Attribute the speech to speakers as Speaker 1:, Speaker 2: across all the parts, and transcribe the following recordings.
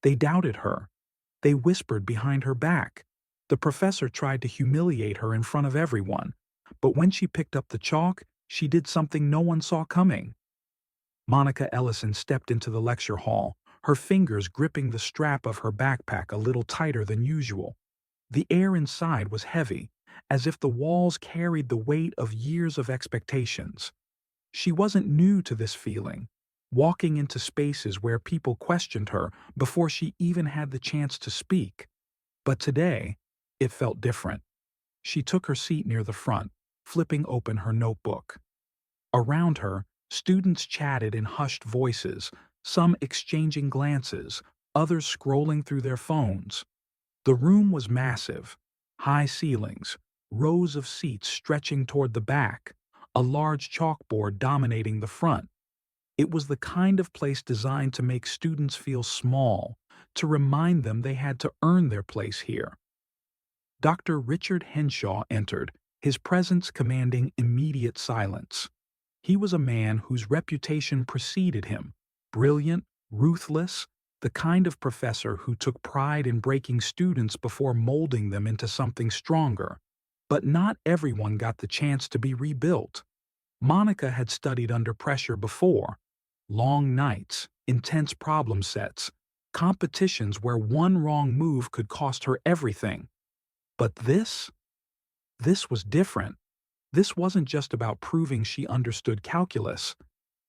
Speaker 1: They doubted her. They whispered behind her back. The professor tried to humiliate her in front of everyone, but when she picked up the chalk, she did something no one saw coming. Monica Ellison stepped into the lecture hall, her fingers gripping the strap of her backpack a little tighter than usual. The air inside was heavy, as if the walls carried the weight of years of expectations. She wasn't new to this feeling, walking into spaces where people questioned her before she even had the chance to speak. But today, it felt different. She took her seat near the front, flipping open her notebook. Around her, students chatted in hushed voices, some exchanging glances, others scrolling through their phones. The room was massive, high ceilings, rows of seats stretching toward the back, a large chalkboard dominating the front. It was the kind of place designed to make students feel small, to remind them they had to earn their place here. Dr. Richard Henshaw entered, his presence commanding immediate silence. He was a man whose reputation preceded him, brilliant, ruthless, the kind of professor who took pride in breaking students before molding them into something stronger. But not everyone got the chance to be rebuilt. Monica had studied under pressure before. Long nights, intense problem sets, competitions where one wrong move could cost her everything. But this was different. This wasn't just about proving she understood calculus.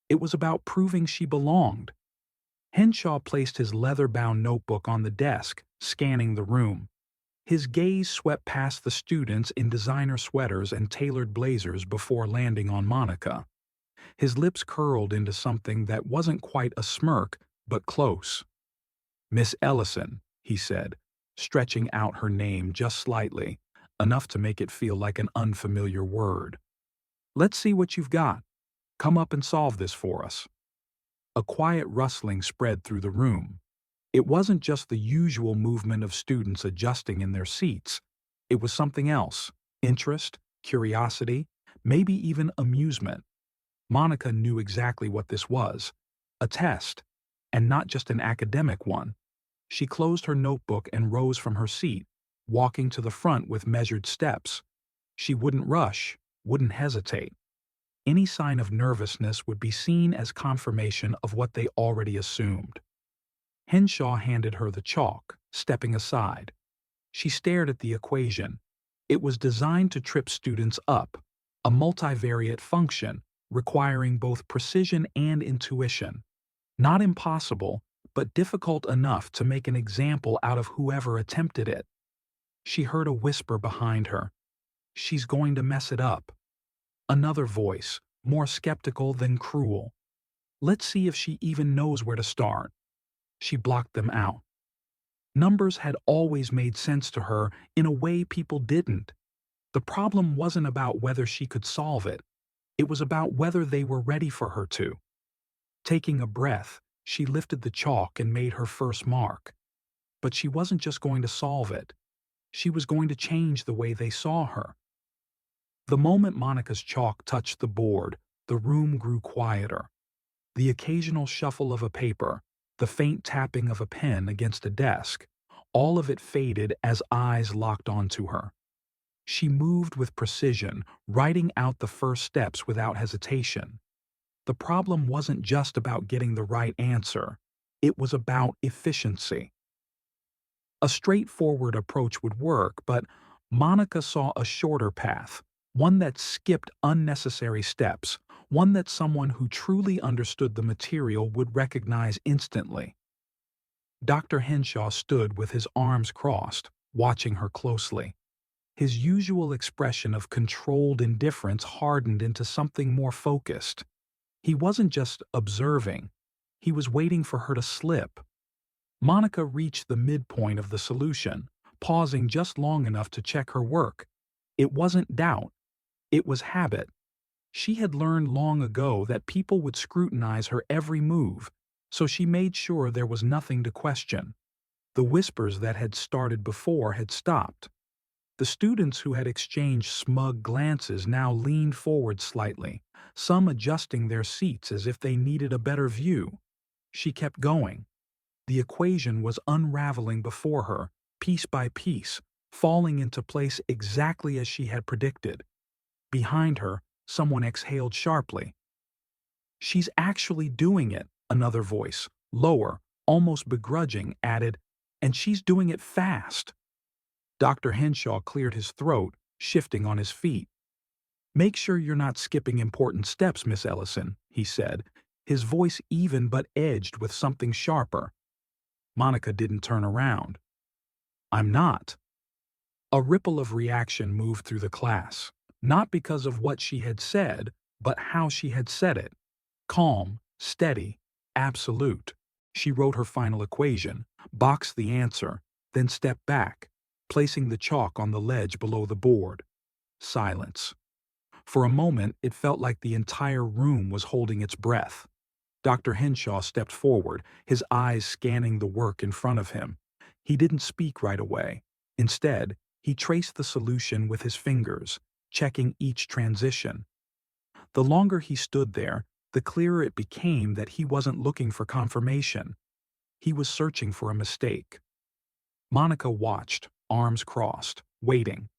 Speaker 1: It was about proving she belonged. Henshaw placed his leather-bound notebook on the desk, scanning the room. His gaze swept past the students in designer sweaters and tailored blazers before landing on Monica. His lips curled into something that wasn't quite a smirk, but close. "Miss Ellison," he said, stretching out her name just slightly, enough to make it feel like an unfamiliar word. "Let's see what you've got. Come up and solve this for us." A quiet rustling spread through the room. It wasn't just the usual movement of students adjusting in their seats. It was something else: interest, curiosity, maybe even amusement. Monica knew exactly what this was: a test, and not just an academic one. She closed her notebook and rose from her seat, walking to the front with measured steps. She wouldn't rush, wouldn't hesitate. Any sign of nervousness would be seen as confirmation of what they already assumed. Henshaw handed her the chalk, stepping aside. She stared at the equation. It was designed to trip students up, a multivariate function requiring both precision and intuition. Not impossible, but difficult enough to make an example out of whoever attempted it. She heard a whisper behind her. "She's going to mess it up." Another voice, more skeptical than cruel. "Let's see if she even knows where to start." She blocked them out. Numbers had always made sense to her in a way people didn't. The problem wasn't about whether she could solve it. It was about whether they were ready for her to. Taking a breath, she lifted the chalk and made her first mark. But she wasn't just going to solve it. She was going to change the way they saw her. The moment Monica's chalk touched the board, the room grew quieter. The occasional shuffle of a paper, the faint tapping of a pen against a desk, all of it faded as eyes locked onto her. She moved with precision, writing out the first steps without hesitation. The problem wasn't just about getting the right answer. It was about efficiency. A straightforward approach would work, but Monica saw a shorter path, one that skipped unnecessary steps, one that someone who truly understood the material would recognize instantly. Dr. Henshaw stood with his arms crossed, watching her closely. His usual expression of controlled indifference hardened into something more focused. He wasn't just observing, he was waiting for her to slip. Monica reached the midpoint of the solution, pausing just long enough to check her work. It wasn't doubt, it was habit. She had learned long ago that people would scrutinize her every move, so she made sure there was nothing to question. The whispers that had started before had stopped. The students who had exchanged smug glances now leaned forward slightly, some adjusting their seats as if they needed a better view. She kept going. The equation was unraveling before her, piece by piece, falling into place exactly as she had predicted. Behind her, someone exhaled sharply. "She's actually doing it," another voice, lower, almost begrudging, added, "and she's doing it fast." Dr. Henshaw cleared his throat, shifting on his feet. "Make sure you're not skipping important steps, Miss Ellison," he said, his voice even but edged with something sharper. Monica didn't turn around. "I'm not." A ripple of reaction moved through the class, not because of what she had said, but how she had said it. Calm, steady, absolute. She wrote her final equation, boxed the answer, then stepped back, placing the chalk on the ledge below the board. Silence. For a moment, it felt like the entire room was holding its breath. Dr. Henshaw stepped forward, his eyes scanning the work in front of him. He didn't speak right away. Instead, he traced the solution with his fingers, checking each transition. The longer he stood there, the clearer it became that he wasn't looking for confirmation. He was searching for a mistake. Monica watched, arms crossed, waiting.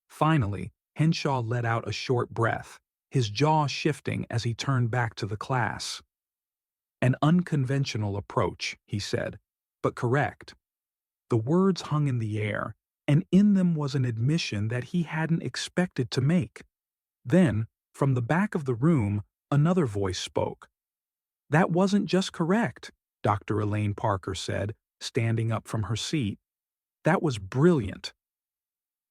Speaker 1: Finally, Henshaw let out a short breath, his jaw shifting as he turned back to the class. "An unconventional approach," he said, "but correct." The words hung in the air, and in them was an admission that he hadn't expected to make. Then, from the back of the room, another voice spoke. "That wasn't just correct," Dr. Elaine Parker said, standing up from her seat. "That was brilliant."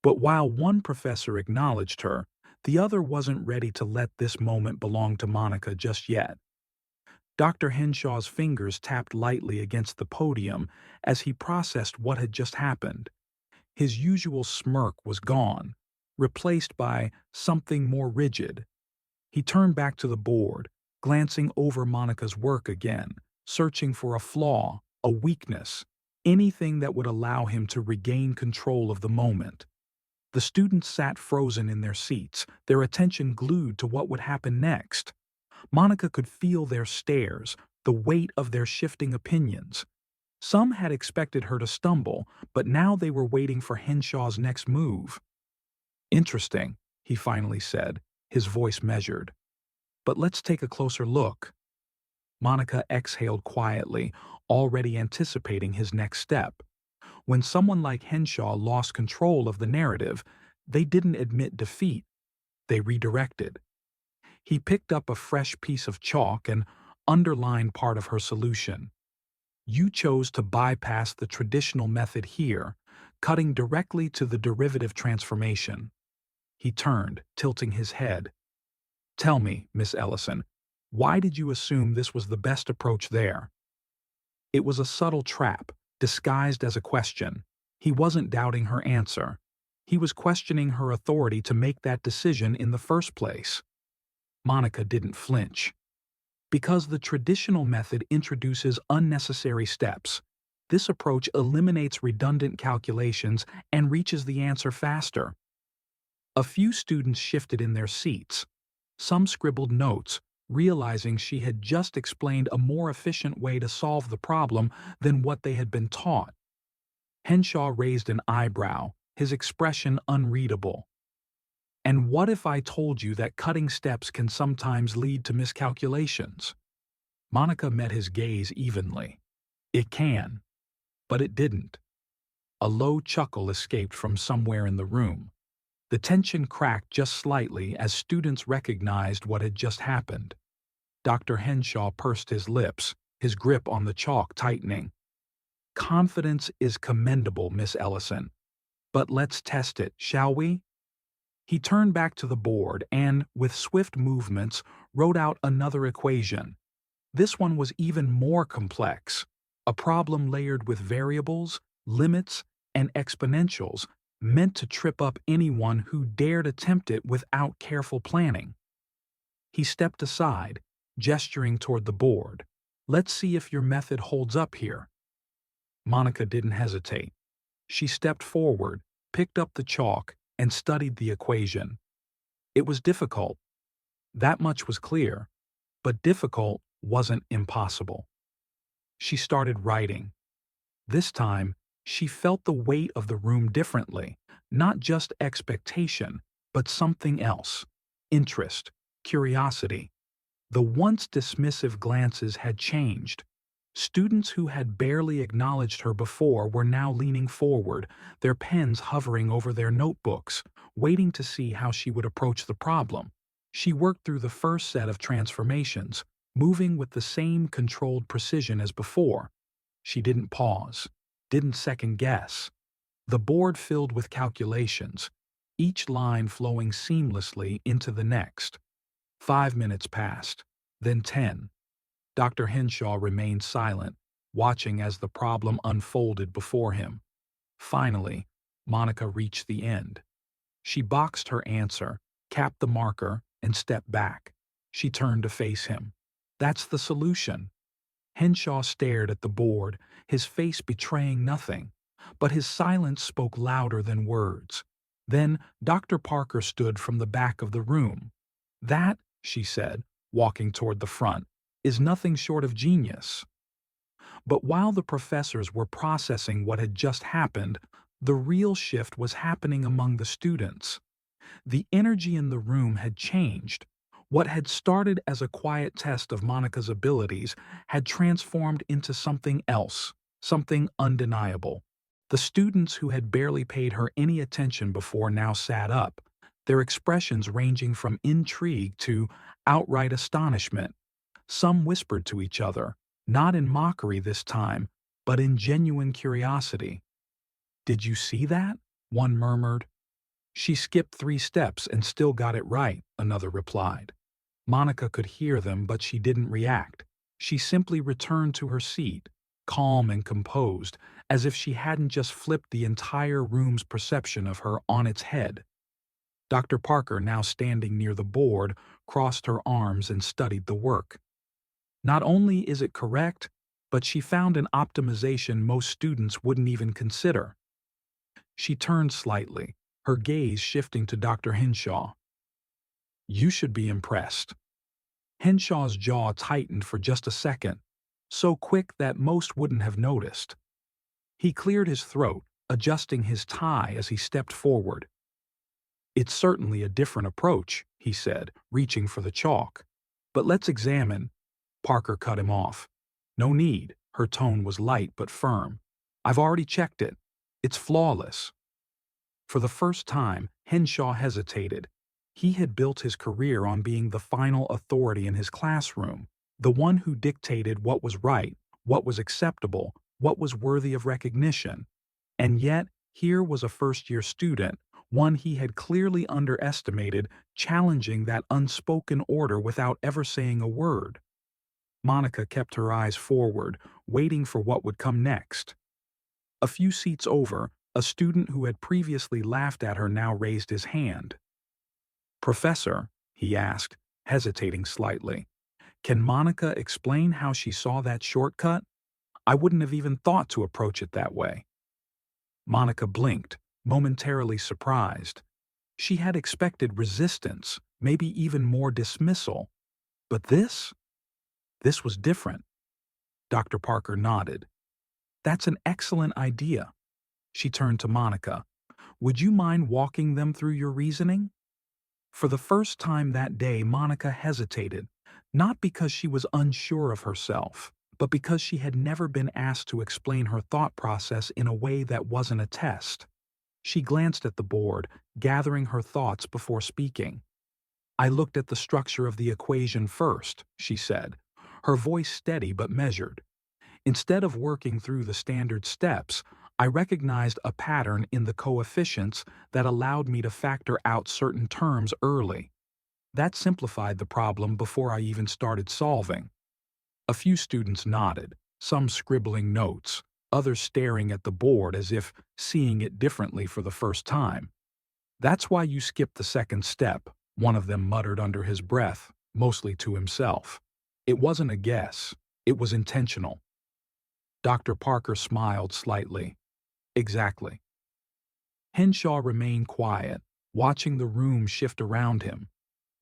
Speaker 1: But while one professor acknowledged her, the other wasn't ready to let this moment belong to Monica just yet. Dr. Henshaw's fingers tapped lightly against the podium as he processed what had just happened. His usual smirk was gone, replaced by something more rigid. He turned back to the board, glancing over Monica's work again, searching for a flaw, a weakness, anything that would allow him to regain control of the moment. The students sat frozen in their seats, their attention glued to what would happen next. Monica could feel their stares, the weight of their shifting opinions. Some had expected her to stumble, but now they were waiting for Henshaw's next move. "Interesting," he finally said, his voice measured. "But let's take a closer look." Monica exhaled quietly, already anticipating his next step. When someone like Henshaw lost control of the narrative, they didn't admit defeat. They redirected. He picked up a fresh piece of chalk and underlined part of her solution. "You chose to bypass the traditional method here, cutting directly to the derivative transformation." He turned, tilting his head. "Tell me, Miss Ellison, why did you assume this was the best approach there?" It was a subtle trap, disguised as a question. He wasn't doubting her answer. He was questioning her authority to make that decision in the first place. Monica didn't flinch. "Because the traditional method introduces unnecessary steps. This approach eliminates redundant calculations and reaches the answer faster." A few students shifted in their seats. Some scribbled notes, realizing she had just explained a more efficient way to solve the problem than what they had been taught. Henshaw raised an eyebrow, his expression unreadable. "And what if I told you that cutting steps can sometimes lead to miscalculations?" Monica met his gaze evenly. "It can." But it didn't. A low chuckle escaped from somewhere in the room. The tension cracked just slightly as students recognized what had just happened. Dr. Henshaw pursed his lips, his grip on the chalk tightening. "Confidence is commendable, Miss Ellison. But let's test it, shall we?" He turned back to the board and, with swift movements, wrote out another equation. This one was even more complex, a problem layered with variables, limits, and exponentials meant to trip up anyone who dared attempt it without careful planning. He stepped aside, gesturing toward the board. "Let's see if your method holds up here." Monica didn't hesitate. She stepped forward, picked up the chalk, and studied the equation. It was difficult. That much was clear. But difficult wasn't impossible. She started writing, This time, she felt the weight of the room differently, not just expectation, but something else: interest, curiosity. The once dismissive glances had changed. Students who had barely acknowledged her before were now leaning forward, their pens hovering over their notebooks, waiting to see how she would approach the problem. She worked through the first set of transformations, moving with the same controlled precision as before. She didn't pause, didn't second guess. The board filled with calculations, each line flowing seamlessly into the next. 5 minutes passed, then 10. Dr. Henshaw remained silent, watching as the problem unfolded before him. Finally, Monica reached the end. She boxed her answer, capped the marker, and stepped back. She turned to face him. "That's the solution." Henshaw stared at the board, his face betraying nothing, but his silence spoke louder than words. Then Dr. Parker stood from the back of the room. "That," she said, walking toward the front, "is nothing short of genius." But while the professors were processing what had just happened, the real shift was happening among the students. The energy in the room had changed. What had started as a quiet test of Monica's abilities had transformed into something else, something undeniable. The students who had barely paid her any attention before now sat up, their expressions ranging from intrigue to outright astonishment. Some whispered to each other, not in mockery this time, but in genuine curiosity. "Did you see that?" one murmured. "She skipped 3 steps and still got it right," another replied. Monica could hear them, but she didn't react. She simply returned to her seat, calm and composed, as if she hadn't just flipped the entire room's perception of her on its head. Dr. Parker, now standing near the board, crossed her arms and studied the work. "Not only is it correct, but she found an optimization most students wouldn't even consider." She turned slightly, her gaze shifting to Dr. Henshaw. "You should be impressed." Henshaw's jaw tightened for just a second, so quick that most wouldn't have noticed. He cleared his throat, adjusting his tie as he stepped forward. "It's certainly a different approach," he said, reaching for the chalk. "But let's examine—" Parker cut him off. "No need." Her tone was light but firm. "I've already checked it. It's flawless." For the first time, Henshaw hesitated. He had built his career on being the final authority in his classroom, the one who dictated what was right, what was acceptable, what was worthy of recognition. And yet, here was a first-year student, one he had clearly underestimated, challenging that unspoken order without ever saying a word. Monica kept her eyes forward, waiting for what would come next. A few seats over, a student who had previously laughed at her now raised his hand. "Professor," he asked, hesitating slightly, "can Monica explain how she saw that shortcut? I wouldn't have even thought to approach it that way." Monica blinked, momentarily surprised. She had expected resistance, maybe even more dismissal. But this was different. Dr. Parker nodded. "That's an excellent idea." She turned to Monica. "Would you mind walking them through your reasoning?" For the first time that day, Monica hesitated, not because she was unsure of herself, but because she had never been asked to explain her thought process in a way that wasn't a test. She glanced at the board, gathering her thoughts before speaking. "I looked at the structure of the equation first," she said, her voice steady but measured. "Instead of working through the standard steps, I recognized a pattern in the coefficients that allowed me to factor out certain terms early. That simplified the problem before I even started solving." A few students nodded, some scribbling notes, others staring at the board as if seeing it differently for the first time. "That's why you skipped the second step," one of them muttered under his breath, mostly to himself. "It wasn't a guess. It was intentional." Dr. Parker smiled slightly. "Exactly." Henshaw remained quiet, watching the room shift around him.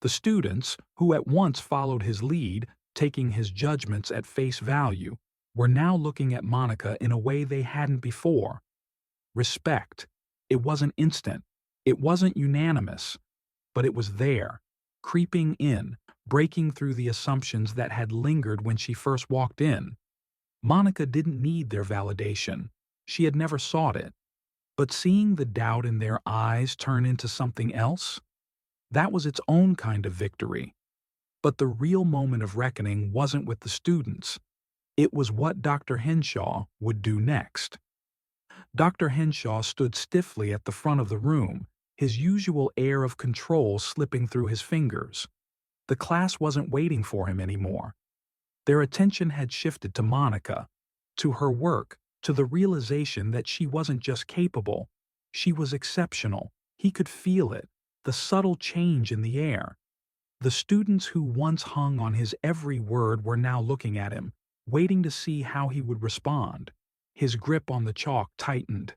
Speaker 1: The students, who at once followed his lead, taking his judgments at face value, were now looking at Monica in a way they hadn't before. Respect. It wasn't instant. It wasn't unanimous. But it was there, creeping in, breaking through the assumptions that had lingered when she first walked in. Monica didn't need their validation. She had never sought it. But seeing the doubt in their eyes turn into something else, that was its own kind of victory. But the real moment of reckoning wasn't with the students. It was what Dr. Henshaw would do next. Dr. Henshaw stood stiffly at the front of the room, his usual air of control slipping through his fingers. The class wasn't waiting for him anymore. Their attention had shifted to Monica, to her work, to the realization that she wasn't just capable, she was exceptional. He could feel it, the subtle change in the air. The students who once hung on his every word were now looking at him, waiting to see how he would respond. His grip on the chalk tightened.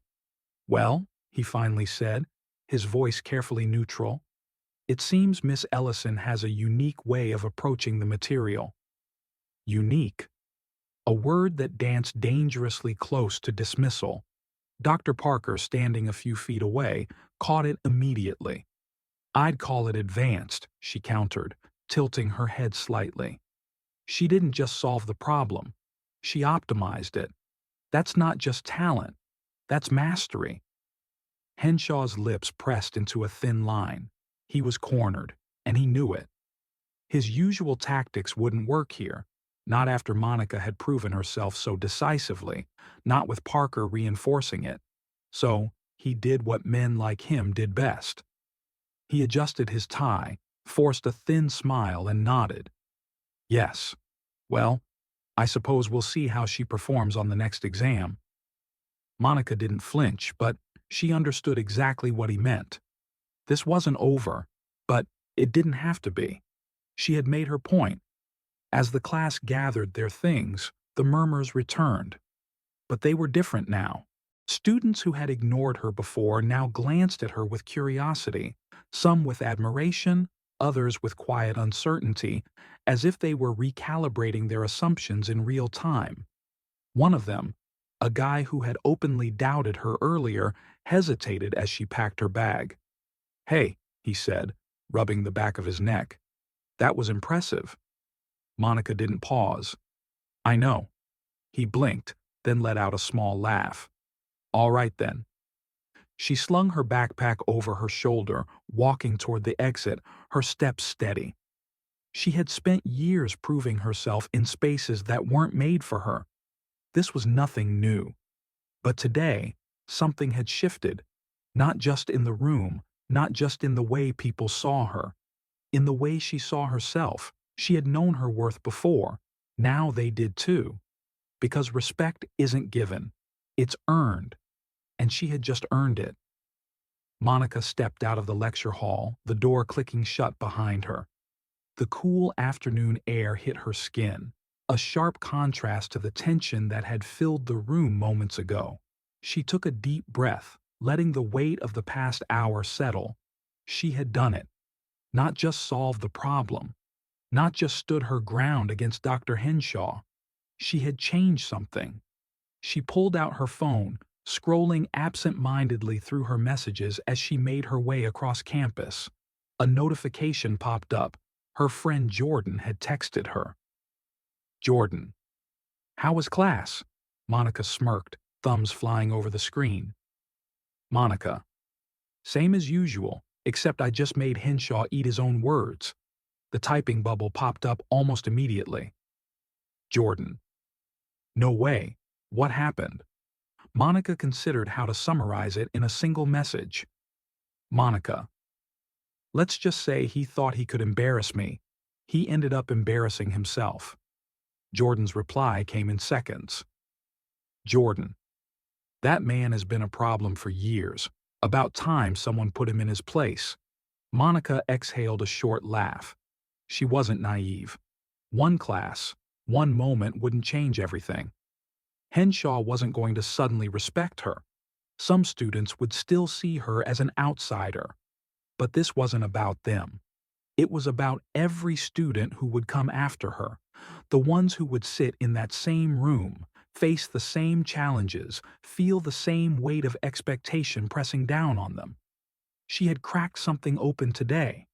Speaker 1: "Well," he finally said, his voice carefully neutral, "it seems Miss Ellison has a unique way of approaching the material." Unique. A word that danced dangerously close to dismissal. Dr. Parker, standing a few feet away, caught it immediately. "I'd call it advanced," she countered, tilting her head slightly. "She didn't just solve the problem. She optimized it. That's not just talent. That's mastery." Henshaw's lips pressed into a thin line. He was cornered, and he knew it. His usual tactics wouldn't work here, not after Monica had proven herself so decisively, not with Parker reinforcing it. So, he did what men like him did best. He adjusted his tie, forced a thin smile, and nodded. "Yes. Well, I suppose we'll see how she performs on the next exam." Monica didn't flinch, but she understood exactly what he meant. This wasn't over, but it didn't have to be. She had made her point. As the class gathered their things, the murmurs returned. But they were different now. Students who had ignored her before now glanced at her with curiosity, some with admiration, others with quiet uncertainty, as if they were recalibrating their assumptions in real time. One of them, a guy who had openly doubted her earlier, hesitated as she packed her bag. "Hey," he said, rubbing the back of his neck. "That was impressive." Monica didn't pause. "I know." He blinked, then let out a small laugh. "All right then." She slung her backpack over her shoulder, walking toward the exit, her steps steady. She had spent years proving herself in spaces that weren't made for her. This was nothing new. But today, something had shifted, not just in the room, not just in the way people saw her. In the way she saw herself. She had known her worth before. Now they did too. Because respect isn't given. It's earned. And she had just earned it. Monica stepped out of the lecture hall, the door clicking shut behind her. The cool afternoon air hit her skin, a sharp contrast to the tension that had filled the room moments ago. She took a deep breath, letting the weight of the past hour settle. She had done it. Not just solved the problem. Not just stood her ground against Dr. Henshaw. She had changed something. She pulled out her phone, scrolling absent-mindedly through her messages as she made her way across campus. A notification popped up. Her friend Jordan had texted her. "Jordan. How was class?" Monica smirked, thumbs flying over the screen. Monica. "Same as usual, except I just made Henshaw eat his own words." The typing bubble popped up almost immediately. Jordan. "No way. What happened?" Monica considered how to summarize it in a single message. Monica. "Let's just say he thought he could embarrass me. He ended up embarrassing himself." Jordan's reply came in seconds. Jordan. "That man has been a problem for years. About time someone put him in his place." Monica exhaled a short laugh. She wasn't naive. One class, one moment wouldn't change everything. Henshaw wasn't going to suddenly respect her. Some students would still see her as an outsider. But this wasn't about them. It was about every student who would come after her, The ones who would sit in that same room, face the same challenges, feel the same weight of expectation pressing down on them. She had cracked something open today,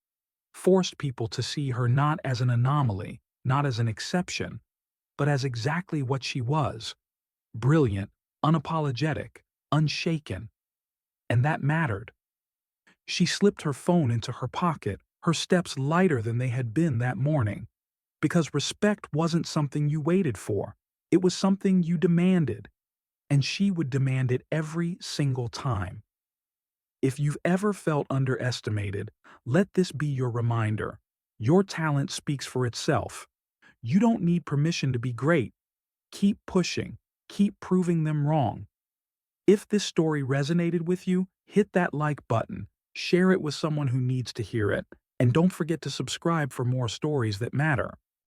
Speaker 1: forced people to see her not as an anomaly, not as an exception, but as exactly what she was: brilliant, unapologetic, unshaken. And that mattered. She slipped her phone into her pocket, her steps lighter than they had been that morning, because respect wasn't something you waited for. It was something you demanded, and she would demand it every single time. If you've ever felt underestimated, let this be your reminder. Your talent speaks for itself. You don't need permission to be great. Keep pushing. Keep proving them wrong. If this story resonated with you, hit that like button, share it with someone who needs to hear it, and don't forget to subscribe for more stories that matter.